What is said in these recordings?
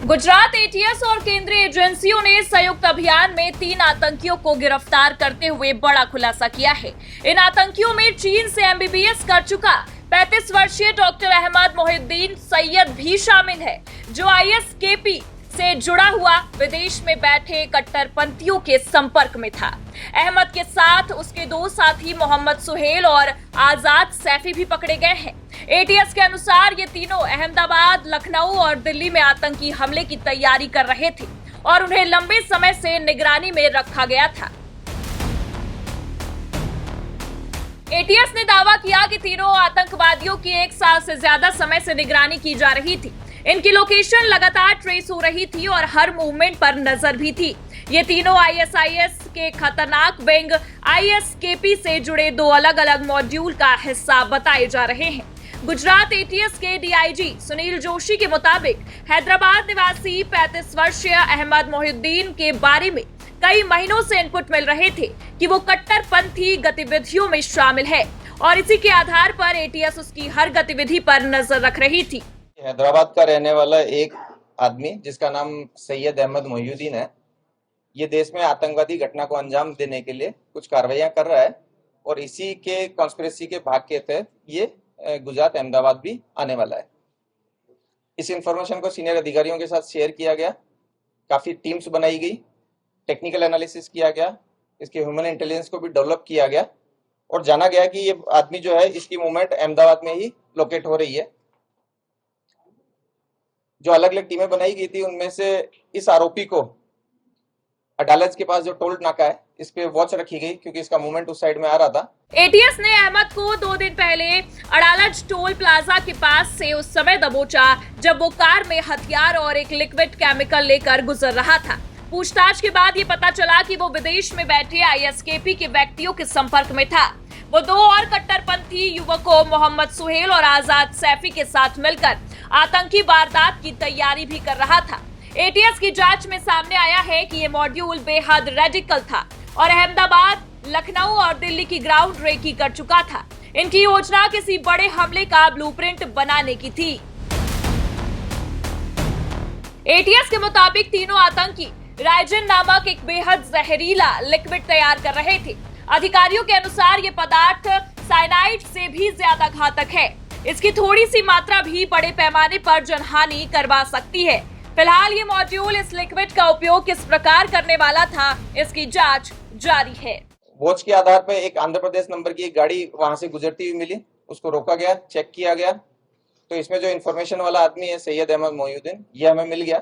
Gujarat ATS और केंद्रीय एजेंसियों ने संयुक्त अभियान में 3 आतंकियों को गिरफ्तार करते हुए बड़ा खुलासा किया है। इन आतंकियों में चीन से एमबीबीएस कर चुका 35 वर्षीय डॉक्टर अहमद मोहिउद्दीन सैयद भी शामिल है, जो आईएसकेपी से जुड़ा हुआ विदेश में बैठे कट्टरपंथियों के संपर्क में था। अहमद के साथ उसके 2 साथी मोहम्मद सुहेल और आजाद सैफी भी पकड़े गए हैं। एटीएस के अनुसार ये तीनों अहमदाबाद, लखनऊ और दिल्ली में आतंकी हमले की तैयारी कर रहे थे और उन्हें लंबे समय से निगरानी में रखा गया था। एटीएस ने दावा किया कि तीनों आतंकवादियों की 1 साल से ज्यादा समय से निगरानी की जा रही थी। इनकी लोकेशन लगातार ट्रेस हो रही थी और हर मूवमेंट पर नजर भी थी। ये तीनों आईएसआईएस के खतरनाक विंग आईएसकेपी से जुड़े 2 अलग-अलग मॉड्यूल का हिस्सा बताए जा रहे हैं। गुजरात एटीएस के डीआईजी सुनील जोशी के मुताबिक हैदराबाद निवासी 35 वर्षीय अहमद मोहिउद्दीन के बारे में कई महीनों से इनपुट मिल रहे थे कि वो कट्टरपंथी गतिविधियों में शामिल है और इसी के आधार पर एटीएस उसकी हर गतिविधि पर नजर रख रही थी। हैदराबाद का रहने वाला एक आदमी जिसका नाम सैयद अहमद मोहिउद्दीन है, ये देश में आतंकवादी घटना को अंजाम देने के लिए कुछ कार्रवाइयां कर रहा है और इसी के कॉन्स्पिरेसी के भाग के तहत ये गुजरात अहमदाबाद भी आने वाला है। इस इंफॉर्मेशन को सीनियर अधिकारियों के साथ शेयर किया गया, काफी टीम्स बनाई गई, टेक्निकल एनालिसिस किया गया, इसके ह्यूमन इंटेलिजेंस को भी डेवलप किया गया और जाना गया कि ये आदमी जो है इसकी मूवमेंट अहमदाबाद में ही लोकेट हो रही है। जो अलग अलग टीमें बनाई गई थी उनमें से इस आरोपी को अदालत के पास जो टोल नाका है इस पे वॉच रखी गई क्योंकि इसका मूवमेंट उस साइड में आ रहा था। एटीएस ने अहमद को 2 दिन पहले अडालज टोल प्लाजा के पास से उस समय दबोचा जब वो कार में हथियार और एक लिक्विड केमिकल लेकर गुजर रहा था। पूछताछ के बाद ये पता चला कि वो विदेश में बैठे आईएसकेपी के व्यक्तियों के संपर्क में था। वो 2 और कट्टरपंथी युवकों मोहम्मद सुहेल और आजाद सैफी के साथ मिलकर आतंकी वारदात की तैयारी भी कर रहा था। एटीएस की जांच में सामने आया है कि ये मॉड्यूल बेहद रेडिकल था और अहमदाबाद, लखनऊ और दिल्ली की ग्राउंड रेकी कर चुका था। इनकी योजना किसी बड़े हमले का ब्लूप्रिंट बनाने की थी। एटीएस के मुताबिक तीनों आतंकी राइजिन नामक एक बेहद जहरीला लिक्विड तैयार कर रहे थे। अधिकारियों के अनुसार ये पदार्थ साइनाइड से भी ज्यादा घातक है। इसकी थोड़ी सी मात्रा भी बड़े पैमाने पर जनहानि करवा सकती है। फिलहाल ये मॉड्यूल इस लिक्विड का उपयोग किस प्रकार करने वाला था, इसकी जांच जारी है। वॉच के आधार पर एक आंध्र प्रदेश नंबर की एक गाड़ी वहां से गुजरती हुई मिली, उसको रोका गया, चेक किया गया तो इसमें जो इन्फॉर्मेशन वाला आदमी है सैयद अहमद मोहिउद्दीन, ये हमें मिल गया।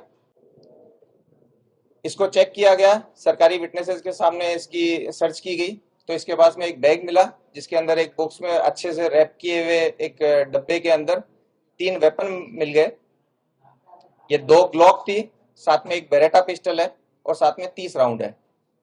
इसको चेक किया गया, सरकारी विटनेसेस के सामने इसकी सर्च की गई तो इसके पास में एक बैग मिला जिसके अंदर एक बॉक्स में अच्छे से रैप किए हुए एक डब्बे के अंदर 3 वेपन मिल गए। ये 2 ग्लॉक थी, साथ में एक बेरेटा पिस्टल है और साथ में 30 राउंड है।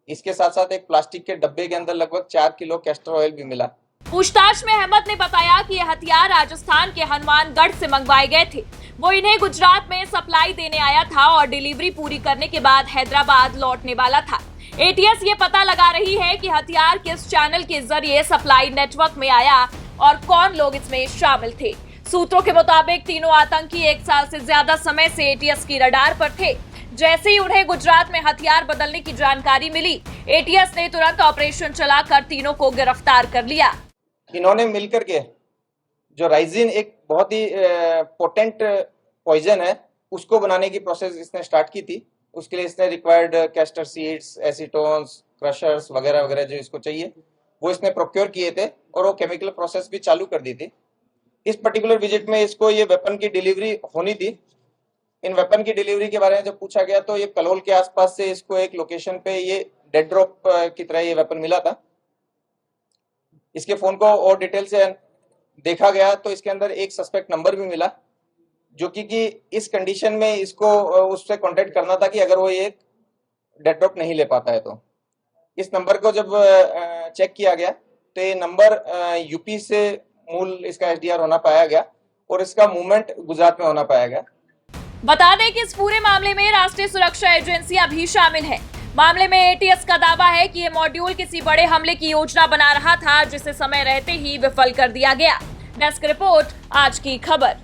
इसके साथ साथ एक प्लास्टिक के डब्बे के अंदर लगभग 4 किलो कैस्टर ऑयल भी मिला। पूछताछ में अहमद ने बताया कि ये हथियार राजस्थान के हनुमानगढ़ से मंगवाए गए थे। वो इन्हें गुजरात में सप्लाई देने आया था और डिलीवरी पूरी करने के बाद हैदराबाद लौटने वाला था। एटीएस ये पता लगा रही है कि हथियार किस चैनल के जरिए सप्लाई नेटवर्क में आया और कौन लोग इसमें शामिल थे। सूत्रों के मुताबिक तीनों आतंकी 1 साल से ज्यादा समय से एटीएस की रडार पर थे। जैसे ही उन्हें गुजरात में हथियार बदलने की जानकारी मिली, एटीएस ने तुरंत ऑपरेशन चलाकर तीनों को गिरफ्तार कर लिया। इन्होंने मिलकर के जो राइजिन एक बहुत ही पोटेंट पॉइजन है उसको बनाने की प्रोसेस इसने स्टार्ट की थी। उसके लिए इसने रिक्वायर्ड कैस्टर सीड्स, एसीटोन्स, क्रशर्स वगैरह वगैरह जो इसको चाहिए वो इसने प्रोक्योर किए थे और वो केमिकल प्रोसेस भी चालू कर दी थी। इस पर्टिकुलर विजिट में इसको ये वेपन की डिलीवरी होनी थी। इन वेपन की डिलीवरी के बारे में जब पूछा गया तो ये कलोल के आसपास से इसको एक लोकेशन पे ये डेड ड्रॉप की तरह ये वेपन मिला था। इसके फोन को और डिटेल से देखा गया तो इसके अंदर एक सस्पेक्ट नंबर भी मिला जो कि इस कंडीशन में इसको उससे कांटेक्ट करना था कि अगर वो ये डेड ड्रॉप नहीं ले पाता है तो। इस नंबर को जब चेक किया गया तो ये नंबर यूपी से मूल इसका एसडीआर होना पाया गया और इसका मूवमेंट गुजरात में होना पाया गया। बता दें कि इस पूरे मामले में राष्ट्रीय सुरक्षा एजेंसियां भी शामिल है। मामले में एटीएस का दावा है कि ये मॉड्यूल किसी बड़े हमले की योजना बना रहा था जिसे समय रहते ही विफल कर दिया गया। डेस्क रिपोर्ट, आज की खबर।